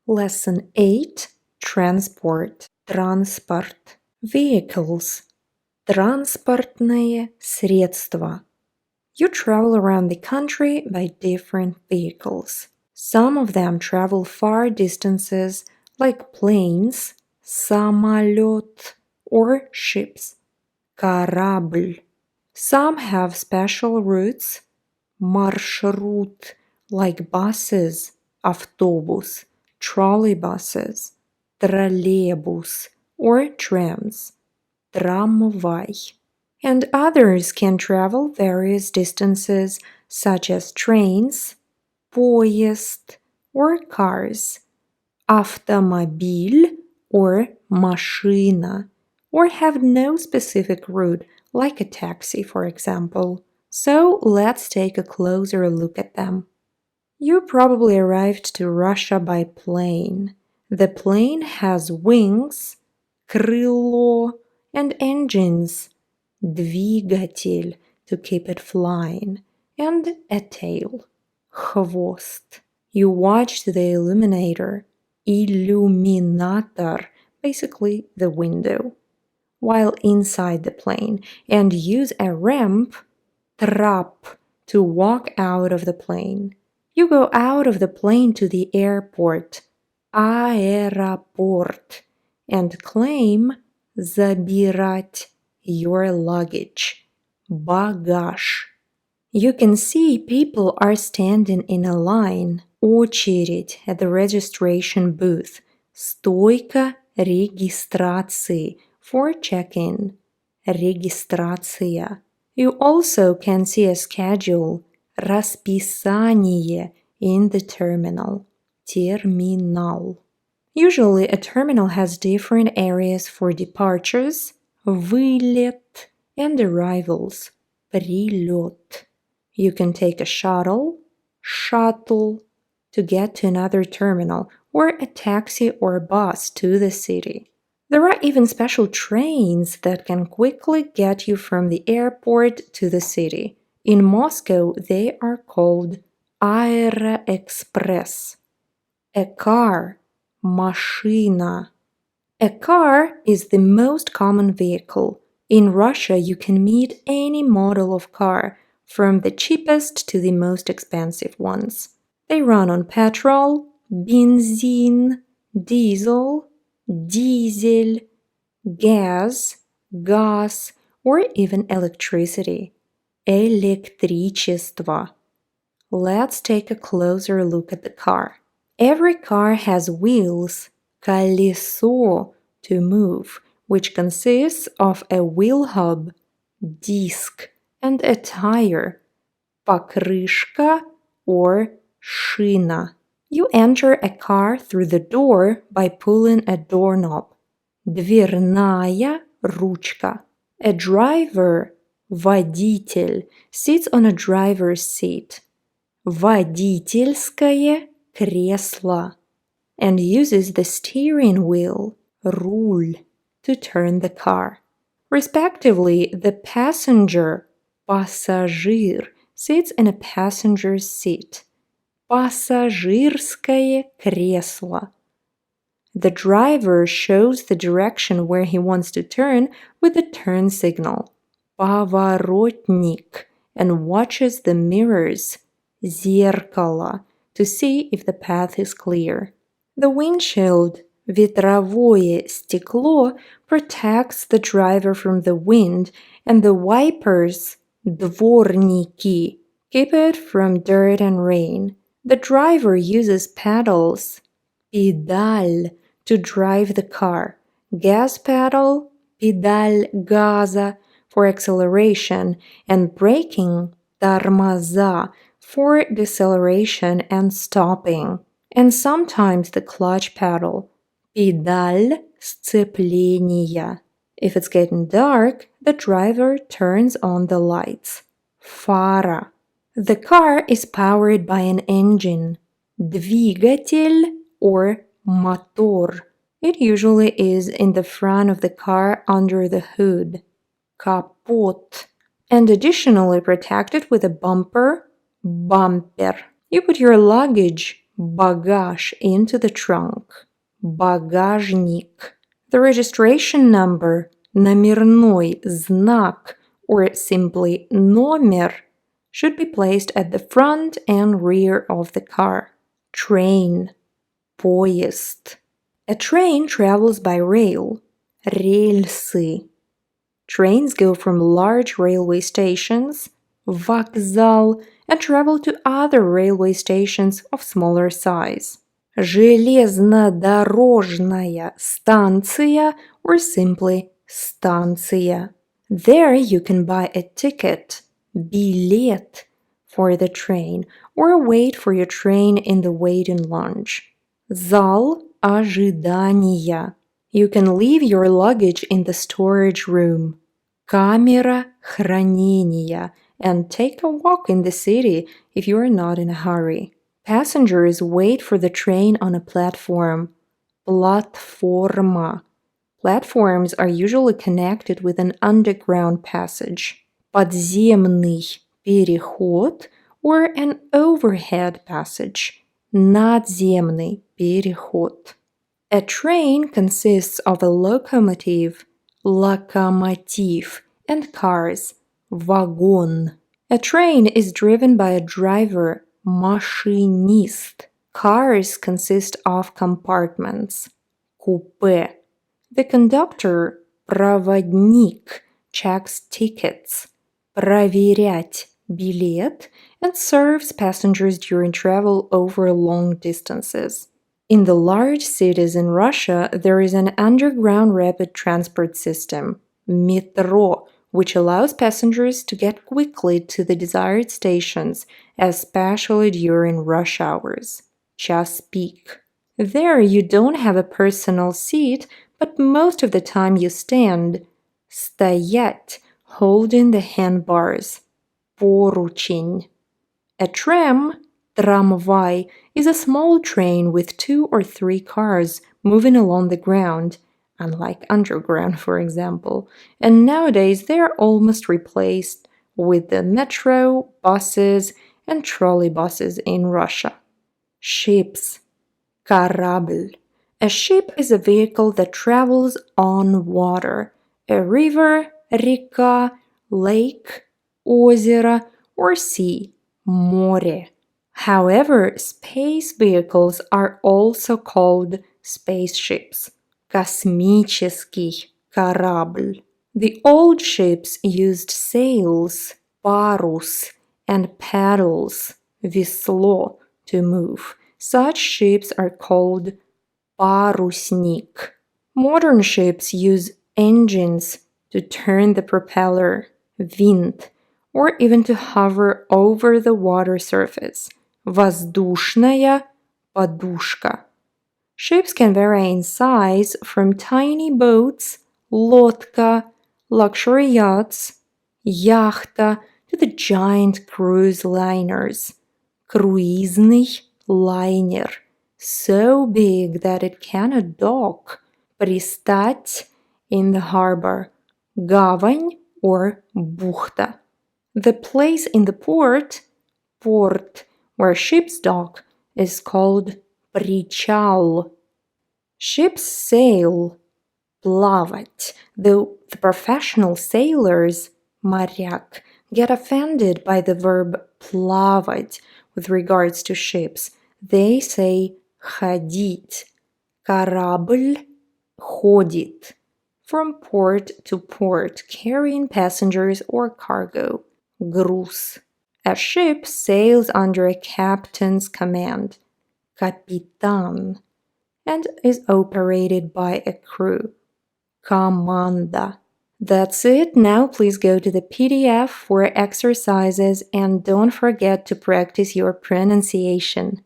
Lesson 8. Transport. Транспорт. Vehicles. Транспортное средство. You travel around the country by different vehicles. Some of them travel far distances, like planes, самолет, or ships, корабль. Some have special routes, маршрут, like buses, автобус, trolleybuses, троллейбус, or trams, трамвай. And others can travel various distances, such as trains, поезд, or cars, автомобиль, or машина, or have no specific route, like a taxi, for example. So let's take a closer look at them. You probably arrived to Russia by plane. The plane has wings, крыло, and engines, двигатель, to keep it flying, and a tail, хвост. You watched the illuminator, иллюминатор, basically the window, while inside the plane, and use a ramp, трап, to walk out of the plane. You go out of the plane to the airport, аэропорт, and claim, забирать, your luggage, багаж. You can see people are standing in a line, очередь, at the registration booth, стойка регистрации, for check-in, регистрация. You also can see a schedule, расписание, in the terminal, терминал. Usually a terminal has different areas for departures, вылет, and arrivals, прилет. You can take a shuttle, shuttle, to get to another terminal, or a taxi or bus to the city. There are even special trains that can quickly get you from the airport to the city. In Moscow, they are called Aeroexpress. A car, машина. A car is the most common vehicle. In Russia, you can meet any model of car, from the cheapest to the most expensive ones. They run on petrol, бензин, diesel, дизель, gas, газ, or even electricity, электричество. Let's take a closer look at the car. Every car has wheels, колесо, to move, which consists of a wheel hub, disc, and a tire, покрышка, or шина. You enter a car through the door by pulling a doorknob, дверная ручка. A driver, водитель, sits on a driver's seat, водительское кресло, and uses the steering wheel, руль, to turn the car. Respectively, the passenger, пассажир, sits in a passenger's seat, пассажирское кресло. The driver shows the direction where he wants to turn with the turn signal, поворотник, and watches the mirrors, зеркало, to see if the path is clear. The windshield, ветровое стекло, protects the driver from the wind, and the wipers, дворники, keep it from dirt and rain. The driver uses pedals, педаль, to drive the car, gas pedal, педаль газа, for acceleration, and braking, тормоза, for deceleration and stopping, and sometimes the clutch pedal, педаль сцепления. If it's getting dark, the driver turns on the lights, фара. The car is powered by an engine, двигатель, or мотор. It usually is in the front of the car under the hood, капот, and additionally protected with a bumper, bumper. You put your luggage, багаж into the trunk, багажник. The registration number, номерной знак, or simply номер, should be placed at the front and rear of the car. Train, поезд. A train travels by rail, рельсы. Trains go from large railway stations, вокзал, and travel to other railway stations of smaller size. Железнодорожная станция, or simply станция. There you can buy a ticket, билет, for the train, or wait for your train in the waiting lounge. Зал ожидания. You can leave your luggage in the storage room. Камера хранения, and take a walk in the city if you are not in a hurry. Passengers wait for the train on a platform. Платформа. Platforms are usually connected with an underground passage. Подземный переход, or an overhead passage. Надземный переход. A train consists of a locomotive, локомотив, and cars, вагон. A train is driven by a driver, машинист. Cars consist of compartments, купе. The conductor, проводник, checks tickets, проверять билет, and serves passengers during travel over long distances. In the large cities in Russia, there is an underground rapid transport system, metro, which allows passengers to get quickly to the desired stations, especially during rush hours, час пик. There you don't have a personal seat, but most of the time you stand, стоять, holding the handbars, поручень. A tram, трамвай, is a small train with 2 or 3 cars moving along the ground, unlike underground, for example, and nowadays they are almost replaced with the metro, buses, and trolleybuses in Russia. Ships, корабль. A ship is a vehicle that travels on water, a river, река, lake, озеро, or sea, море. However, space vehicles are also called spaceships. Космический корабль. The old ships used sails, парус, and paddles, весло, to move. Such ships are called парусник. Modern ships use engines to turn the propeller, винт, or even to hover over the water surface, воздушная подушка. Ships can vary in size from tiny boats, лодка, luxury yachts, яхта, to the giant cruise liners, круизный лайнер, so big that it cannot dock, пристать, in the harbor, гавань or бухта. The place in the port, порт, where ships dock, is called причал. Ships sail, плавать, though the professional sailors, моряк, get offended by the verb плавать with regards to ships. They say ходить. Корабль ходит. From port to port, carrying passengers or cargo. Груз. A ship sails under a captain's command, капитан, and is operated by a crew, команда. That's it. Now please go to the PDF for exercises and don't forget to practice your pronunciation.